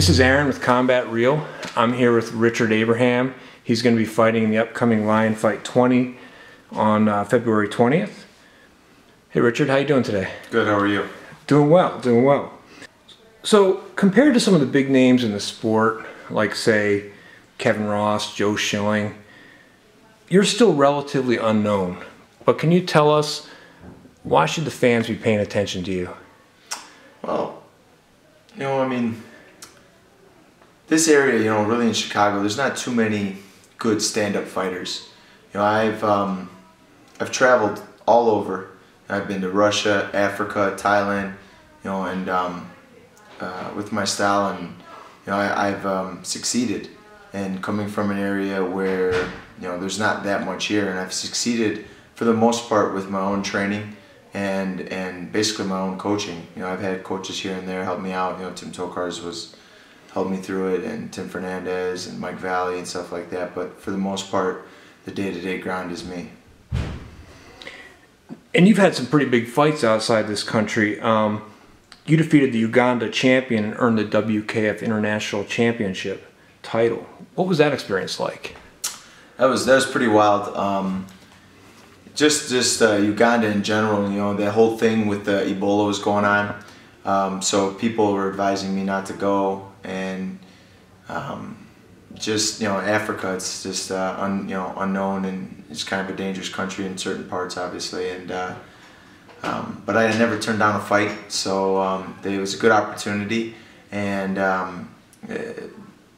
This is Aaron with CombatReel. I'm here with Richard Abraham. He's going to be fighting in the upcoming Lion Fight 20 on February 20th. Hey Richard, how you doing today? Good, how are you? Doing well, doing well. So compared to some of the big names in the sport, like say Kevin Ross, Joe Schilling, you're still relatively unknown. But can you tell us, why should the fans be paying attention to you? Well, this area, really in Chicago, there's not too many good stand-up fighters. I've traveled all over. I've been to Russia, Africa, Thailand, with my style, and I've succeeded. And coming from an area where there's not that much here, and I've succeeded for the most part with my own training and basically my own coaching. I've had coaches here and there help me out. Tim Tokars helped me through it, and Tim Fernandez and Mike Valley and stuff like that. But for the most part, the day-to-day grind is me. And you've had some pretty big fights outside this country. You defeated the Uganda champion and earned the WKF International Championship title. What was that experience like? That was pretty wild. Just Uganda in general, that whole thing with the Ebola was going on. So people were advising me not to go, and Africa, it's just unknown, and it's kind of a dangerous country in certain parts, obviously. And but I never turned down a fight, so it was a good opportunity. And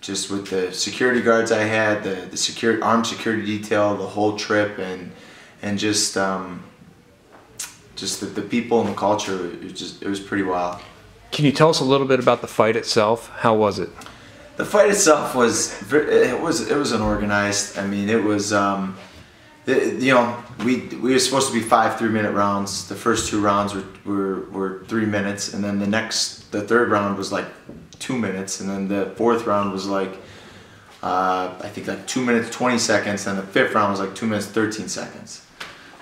just with the security guards I had, the armed security detail, the whole trip, and just the people and the culture, it was pretty wild. Can you tell us a little bit about the fight itself? How was it? The fight itself was unorganized. I mean, it was we were supposed to be 5 3-minute rounds. The first 2 rounds were 3 minutes, and then the third round was like 2 minutes, and then the fourth round was like I think like 2 minutes 20 seconds, and the fifth round was like 2 minutes 13 seconds.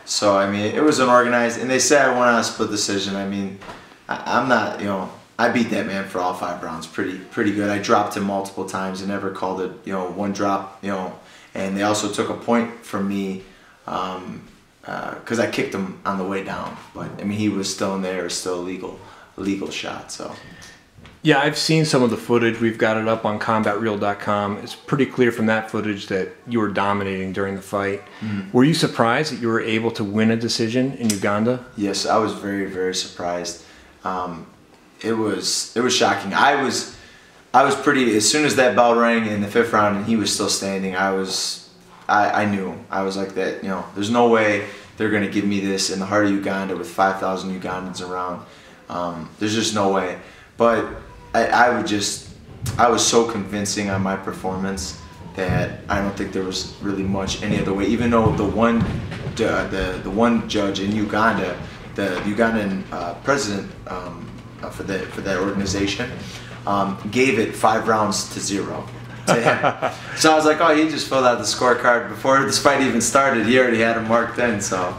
So I mean, it was unorganized, and they said I won on a split decision. I mean, I'm not, I beat that man for all 5 rounds pretty good. I dropped him multiple times and never called it, one drop, and they also took a point from me because I kicked him on the way down. But I mean, he was still in there, still a legal shot. So yeah, I've seen some of the footage. We've got it up on CombatReel.com. It's pretty clear from that footage that you were dominating during the fight. Mm-hmm. Were you surprised that you were able to win a decision in Uganda? Yes, I was very, very surprised. It was shocking. I was pretty, as soon as that bell rang in the 5th round and he was still standing, I knew. I was like that, there's no way they're going to give me this in the heart of Uganda with 5,000 Ugandans around. There's just no way. But I was so convincing on my performance that I don't think there was really much any other way. Even though the one judge in Uganda, the Ugandan president for that organization, gave it 5 rounds to 0 to him. So I was like, oh, he just filled out the scorecard before this fight even started. He already had him marked in. So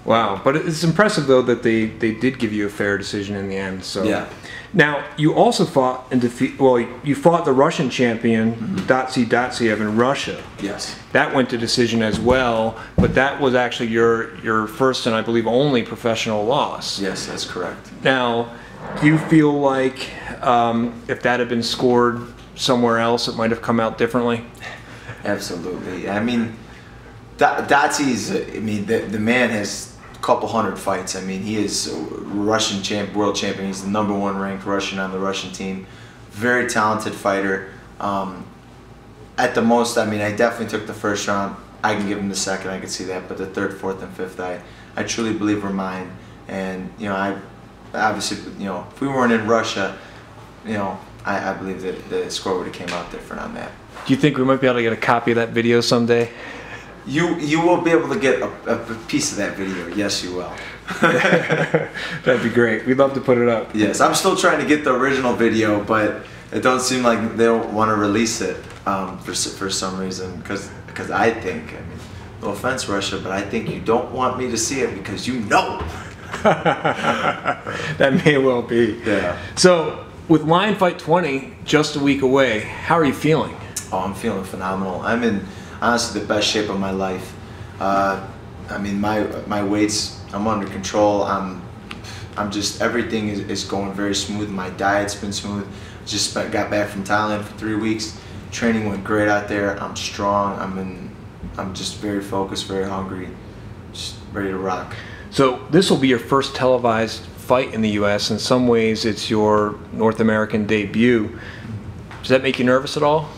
wow, but it's impressive though that they did give you a fair decision in the end. So yeah. Now you also fought you fought the Russian champion, Datsiev in Russia. Yes. That went to decision as well, but that was actually your first and I believe only professional loss. Yes, that's correct. Now, do you feel like if that had been scored somewhere else, it might have come out differently? Absolutely. I mean, Datsie's, the man has a couple hundred fights. I mean, he is a Russian world champion. He's the #1 ranked Russian on the Russian team. Very talented fighter. At the most, I definitely took the 1st round. I can give him the 2nd, I can see that, but the 3rd, 4th, and 5th, I truly believe were mine. And I obviously, if we weren't in Russia, I believe that the score would have came out different on that. Do you think we might be able to get a copy of that video someday? You will be able to get a piece of that video. Yes, you will. That'd be great. We'd love to put it up. Yes, I'm still trying to get the original video, but it don't seem like they'll want to release it for some reason. Because I think, no offense, Russia, but I think you don't want me to see it because you know. That may well be. Yeah. So With Lion Fight 20 just a week away, how are you feeling? Oh, I'm feeling phenomenal. I'm in honestly the best shape of my life. I mean, my weights, I'm under control. I'm just, everything is going very smooth. My diet's been smooth. Just got back from Thailand for 3 weeks. Training went great out there. I'm strong. I'm just very focused, very hungry, just ready to rock. So this will be your first televised fight in the U.S. In some ways, it's your North American debut. Does that make you nervous at all?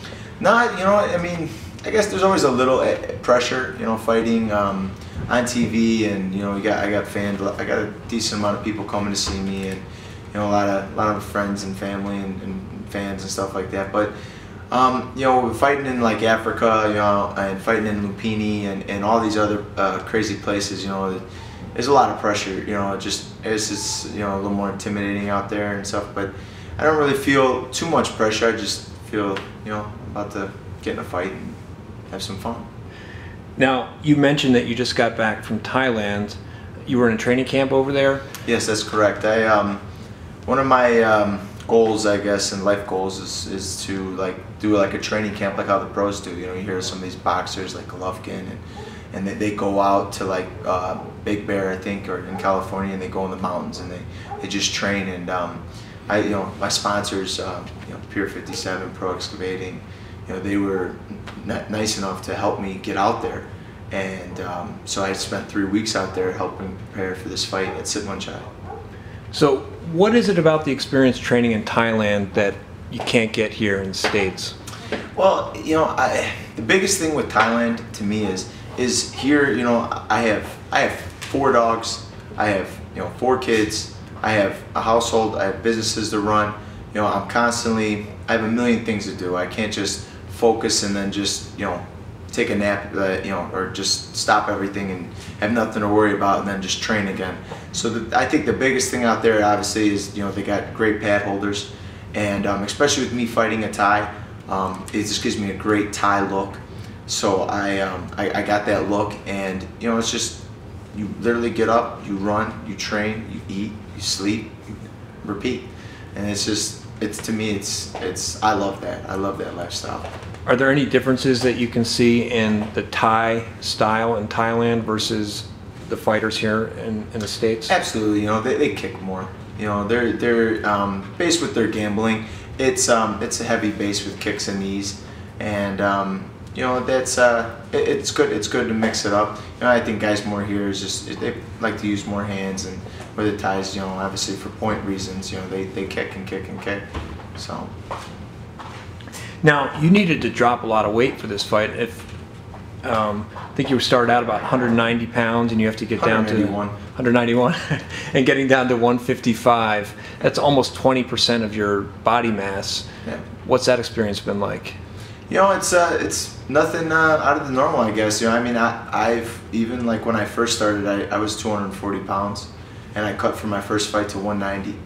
No, you know, I mean, I guess there's always a little pressure, you know, fighting on TV, and you know, I got fans, I got a decent amount of people coming to see me, and you know, a lot of friends and family and fans and stuff like that. But you know, fighting in like Africa, you know, and fighting in Lupini and all these other crazy places, you know, there's a lot of pressure. You know, it's just you know, a little more intimidating out there and stuff. But I don't really feel too much pressure. I just feel, you know, I'm about to get in a fight and have some fun. Now, you mentioned that you just got back from Thailand. You were in a training camp over there? Yes, that's correct. One of my goals, I guess, and life goals is to like do like a training camp like how the pros do. You know, you hear some of these boxers like Golovkin, and they go out to like Big Bear, I think, or in California, and they go in the mountains and they just train. And you know, my sponsors, you know, Pier 57, Pro Excavating, you know, they were nice enough to help me get out there, and so I spent 3 weeks out there helping prepare for this fight at Sitmanchai. So what is it about the experience training in Thailand that you can't get here in the States? Well, you know, the biggest thing with Thailand to me is here, you know, I have 4 dogs, I have, you know, 4 kids, I have a household, I have businesses to run. You know, I have a million things to do. I can't just focus and then just, you know, take a nap, you know, or just stop everything and have nothing to worry about and then just train again. So I think the biggest thing out there obviously is, you know, they got great pad holders, and especially with me fighting a Thai, it just gives me a great Thai look. So I got that look, and you know, it's just, you literally get up, you run, you train, you eat, you sleep, you repeat, and it's just, to me, I love that. I love that lifestyle. Are there any differences that you can see in the Thai style in Thailand versus the fighters here in the States? Absolutely. You know, they kick more. You know, they're based with their gambling. It's a heavy base with kicks and knees, and you know, that's it's good. It's good to mix it up. You know, I think guys more here is just, they like to use more hands, and where the Thais, you know, obviously for point reasons, you know, they kick and kick and kick. So. Now, you needed to drop a lot of weight for this fight. I think you started out about 190 pounds, and you have to get down to 191, and getting down to 155. That's almost 20% of your body mass. Yeah. What's that experience been like? You know, it's nothing out of the normal, I guess. You know, I mean, I've even like when I first started, I was 240 pounds, and I cut from my first fight to 190.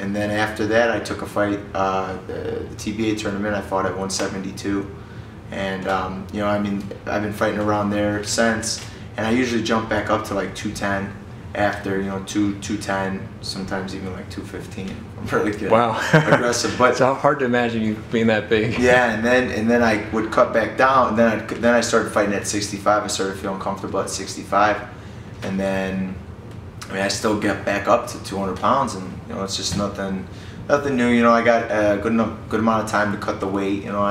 And then after that, I took a fight, the TBA tournament. I fought at 172, and you know, I mean, I've been fighting around there since, and I usually jump back up to like 210 after, you know, 210, sometimes even like 215. I'm really good. Wow. Aggressive, but it's hard to imagine you being that big. Yeah, and then I would cut back down, and then I started fighting at 65. I started feeling comfortable at 65, and then, I mean, I still get back up to 200 pounds, and you know, it's just nothing new. You know, I got a good amount of time to cut the weight. You know,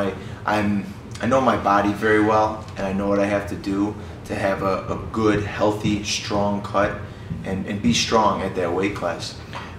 I know my body very well, and I know what I have to do to have a good, healthy, strong cut, and be strong at that weight class.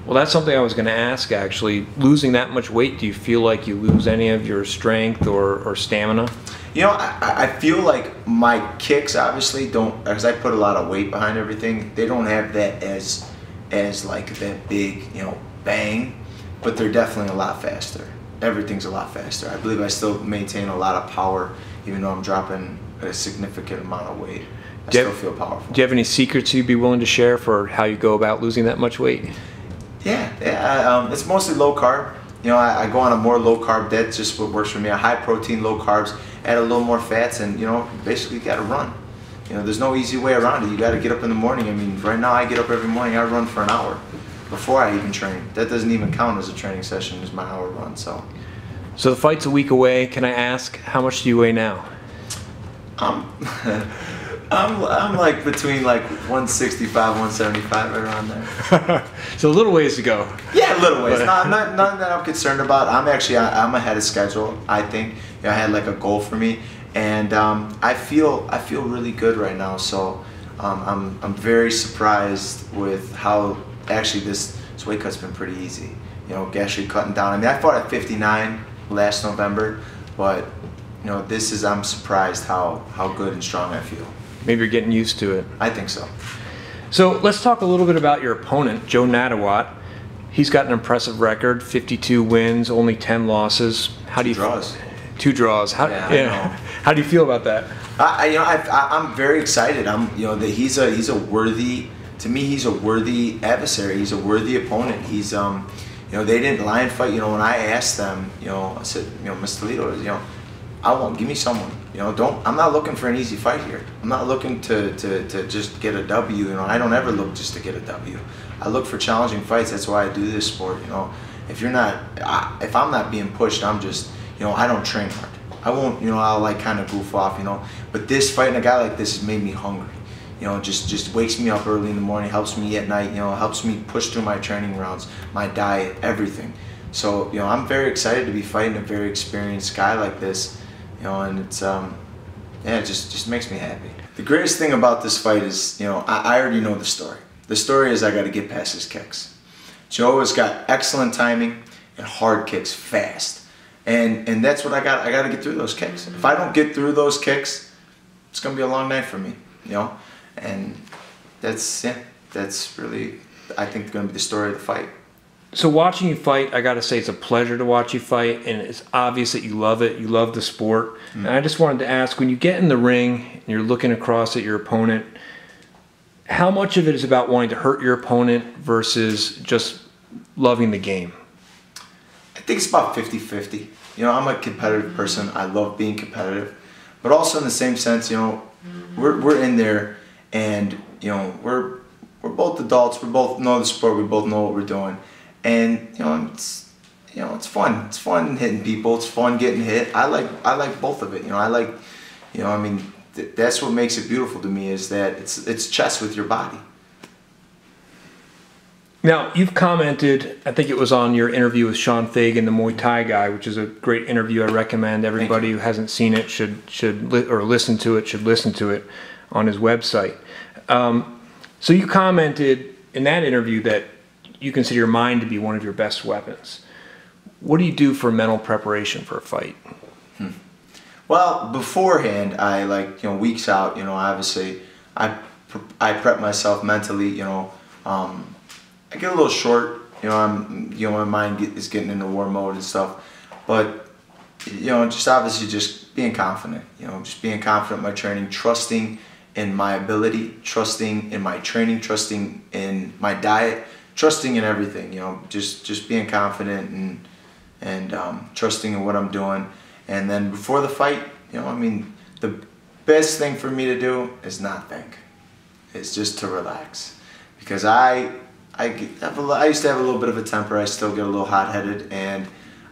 Well, that's something I was going to ask, actually. Losing that much weight, do you feel like you lose any of your strength or stamina? You know, I feel like my kicks obviously don't, because I put a lot of weight behind everything, they don't have that as like that big, you know, bang, but they're definitely a lot faster. Everything's a lot faster. I believe I still maintain a lot of power, even though I'm dropping a significant amount of weight. I still feel powerful. Do you have any secrets you'd be willing to share for how you go about losing that much weight? Yeah, it's mostly low carb. You know, I go on a more low carb diet, just what works for me. A high protein, low carbs, add a little more fats, and you know, basically you gotta run. You know, there's no easy way around it. You gotta get up in the morning. I mean, right now I get up every morning, I run for an hour. before I even train. That doesn't even count as a training session, as my hour run. So the fight's a week away. Can I ask, how much do you weigh now? I'm like between like 165, 175, right around there. So a little ways to go. Yeah, a little ways. Nothing that I'm concerned about. I'm ahead of schedule. I think I had like a goal for me, and I feel really good right now. So I'm very surprised with how actually this weight cut's been pretty easy. Actually cutting down. I mean, I fought at 59 last November, but I'm surprised how good and strong I feel. Maybe you're getting used to it. I think so. So let's talk a little bit about your opponent, Jo Nattawut. He's got an impressive record, 52 wins, only 10 losses. How do you? 2 draws. 2 draws. How do you feel about that? I'm very excited. That he's a worthy. To me, he's a worthy adversary. He's a worthy opponent. He's they didn't lion fight. When I asked them, I said, Mr. Toledo, give me someone. I'm not looking for an easy fight here. I'm not looking to just get a W. I don't ever look just to get a W. I look for challenging fights. That's why I do this sport. If I'm not being pushed, I'm just, I don't train hard. I won't, I'll like kind of goof off, But this fighting a guy like this has made me hungry. Just wakes me up early in the morning, helps me at night, helps me push through my training rounds, my diet, everything. So, I'm very excited to be fighting a very experienced guy like this. And it's, it just makes me happy. The greatest thing about this fight is, I already know the story. The story is I got to get past his kicks. Jo has got excellent timing and hard kicks fast. And that's what I got to get through those kicks. If I don't get through those kicks, it's going to be a long night for me, And that's really, I think, going to be the story of the fight. So watching you fight, I got to say it's a pleasure to watch you fight, and it's obvious that you love it. You love the sport. And I just wanted to ask, when you get in the ring and you're looking across at your opponent, how much of it is about wanting to hurt your opponent versus just loving the game? I think it's about 50-50. I'm a competitive person. I love being competitive. But also in the same sense, we're in there, and we're both adults. We both know the sport. We both know what we're doing. And it's fun. It's fun hitting people. It's fun getting hit. I like both of it. That's what makes it beautiful to me, is that it's chess with your body. Now, you've commented, I think it was on your interview with Sean Fagan, the Muay Thai guy, which is a great interview. I recommend everybody who hasn't seen it should listen to it on his website. So you commented in that interview that you consider your mind to be one of your best weapons. What do you do for mental preparation for a fight? Well, beforehand, I weeks out, obviously, I prep myself mentally, I get a little short, my mind is getting into war mode and stuff, but, just obviously just being confident, just being confident in my training, trusting in my ability, trusting in my training, trusting in my diet, trusting in everything, just being confident and trusting in what I'm doing. And then before the fight, the best thing for me to do is not think. It's just to relax. Because I used to have a little bit of a temper. I still get a little hot-headed, and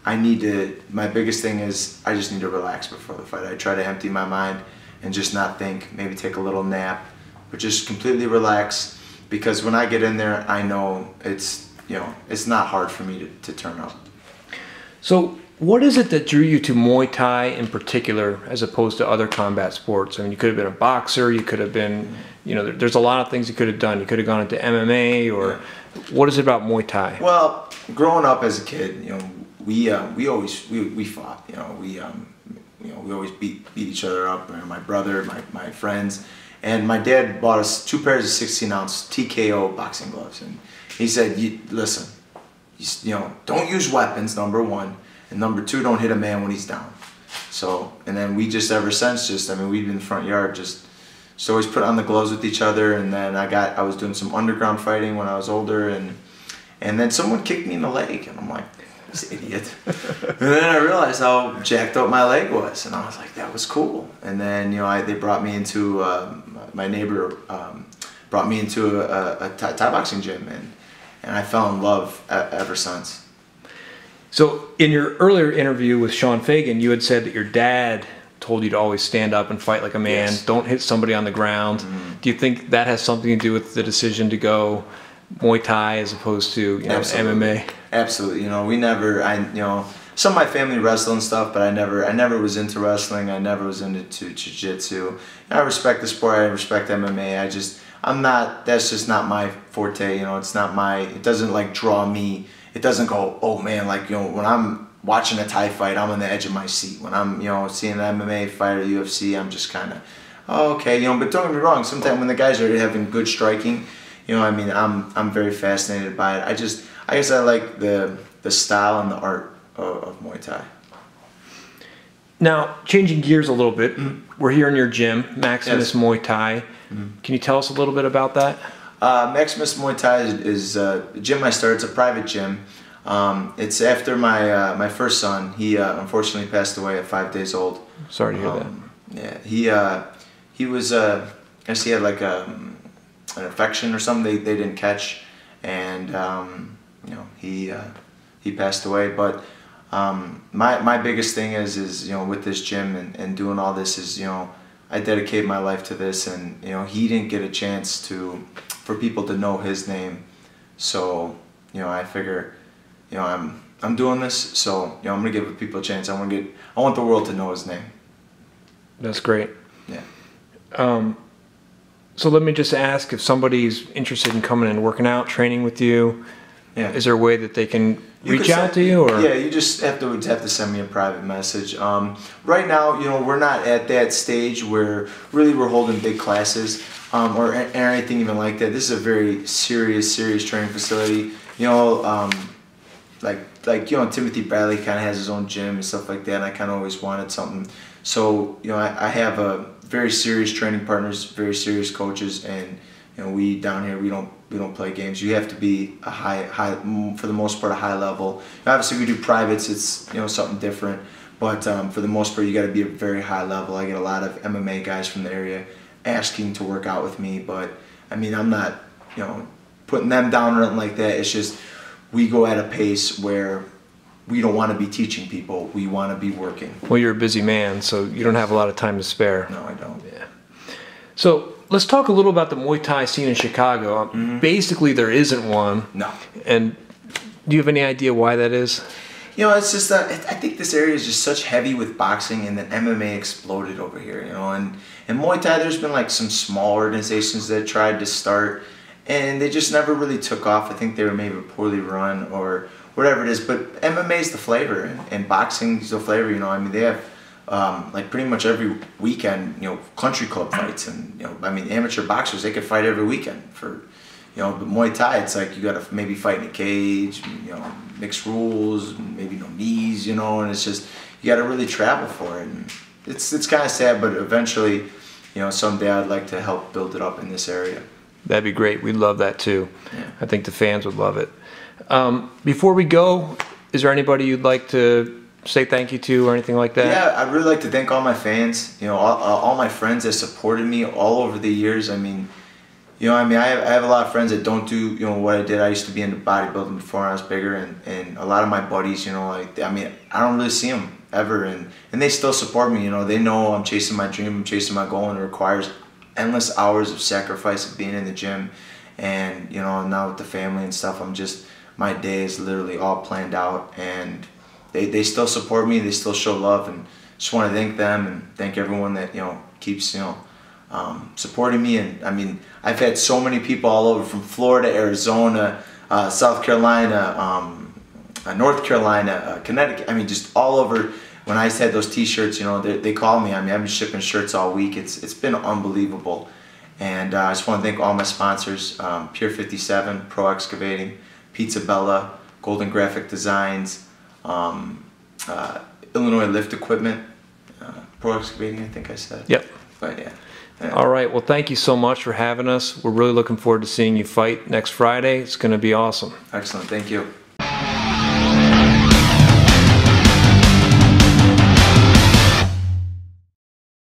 my biggest thing is I just need to relax before the fight. I try to empty my mind and just not think, maybe take a little nap, but just completely relax. Because when I get in there, I know it's not hard for me to turn up. So what is it that drew you to Muay Thai in particular, as opposed to other combat sports? I mean, you could have been a boxer, you could have been, there's a lot of things you could have done. You could have gone into MMA, or what is it about Muay Thai? Well, growing up as a kid, we always fought. We always beat each other up. My brother, my friends. And my dad bought us 2 pairs of 16-ounce TKO boxing gloves, and he said, "Listen, don't use weapons, number one, and number two, don't hit a man when he's down." So, and then we just ever since we've been in the front yard just always put on the gloves with each other. And then I was doing some underground fighting when I was older, and then someone kicked me in the leg, and I'm like, this idiot. And then I realized how jacked up my leg was, and I was like, that was cool. And then they brought me into my neighbor brought me into a Thai boxing gym, and I fell in love ever since. So in your earlier interview with Sean Fagan, you had said that your dad told you to always stand up and fight like a man. Yes. Don't hit somebody on the ground. Do you think that has something to do with the decision to go Muay Thai as opposed to MMA? Absolutely. We never. Some of my family wrestle and stuff, but I never was into wrestling. I never was into jiu-jitsu. I respect the sport. I respect MMA. I'm not. That's just not my forte. It's not my. It doesn't like draw me. It doesn't go, oh man, like when I'm watching a Thai fight, I'm on the edge of my seat. When I'm seeing an MMA fight or UFC, I'm just kind of, oh, okay, but don't get me wrong. Sometimes when the guys are having good striking, I'm very fascinated by it. I guess I like the style and the art of Muay Thai. Now, changing gears a little bit, we're here in your gym, Maximus Muay Thai. Can you tell us a little bit about that? Maximus Muay Thai is a gym I started. It's a private gym. It's after my first son. He unfortunately passed away at 5 days old. Sorry to hear that. Yeah, he was. I guess he had like an infection or something they didn't catch, and he passed away. But my biggest thing is with this gym and doing all this is I dedicate my life to this, and he didn't get a chance for people to know his name, so I figure I'm doing this, so I'm gonna give people a chance. I want the world to know his name. That's great. Yeah. So let me just ask, if somebody's interested in coming and working out, training with you, is there a way that they can reach out to you? Or? Yeah, you just have to send me a private message. Right now, we're not at that stage where really we're holding big classes or anything even like that. This is a very serious training facility. Timothy Bradley kind of has his own gym and stuff like that, and I kind of always wanted something. So, I have a very serious training partners, very serious coaches, and we down here we don't play games. You have to be a high for the most part a high level. Obviously we do privates, it's something different, but for the most part you got to be a very high level. I get a lot of MMA guys from the area asking to work out with me, but I'm not putting them down or anything like that. It's just we go at a pace where we don't want to be teaching people. We want to be working. Well, you're a busy man, so you don't have a lot of time to spare. No, I don't. Yeah. So let's talk a little about the Muay Thai scene in Chicago. Basically, there isn't one. No. And do you have any idea why that is? It's just that I think this area is just such heavy with boxing, and then MMA exploded over here. And Muay Thai, there's been like some small organizations that tried to start, and they just never really took off. I think they were maybe poorly run or whatever it is. But MMA is the flavor, and boxing is the flavor. They have like pretty much every weekend, country club fights, and amateur boxers, they could fight every weekend for, but Muay Thai, it's like you got to maybe fight in a cage, mixed rules, maybe no knees, and it's just you got to really travel for it, and it's kind of sad, but eventually, someday I'd like to help build it up in this area. That'd be great. We'd love that too. Yeah. I think the fans would love it. Before we go, is there anybody you'd like to say thank you to or anything like that? Yeah, I'd really like to thank all my fans, all my friends that supported me all over the years. I have a lot of friends that don't do, what I did. I used to be into bodybuilding before I was bigger, and a lot of my buddies, I don't really see them ever, and they still support me. They know I'm chasing my dream, I'm chasing my goal, and it requires endless hours of sacrifice of being in the gym, and now with the family and stuff, my day is literally all planned out, and they still support me, they still show love, and just want to thank them and thank everyone that keeps supporting me. And I've had so many people all over, from Florida, Arizona, South Carolina, North Carolina, Connecticut, just all over. When I had those t-shirts, they call me. I've been shipping shirts all week. It's been unbelievable, and I just want to thank all my sponsors: Pier 57, Pro Excavating, Pizza Bella, Golden Graphic Designs, Illinois Lift Equipment, Pro Excavating, I think I said. Yep. But yeah. All right. Well, thank you so much for having us. We're really looking forward to seeing you fight next Friday. It's going to be awesome. Excellent. Thank you.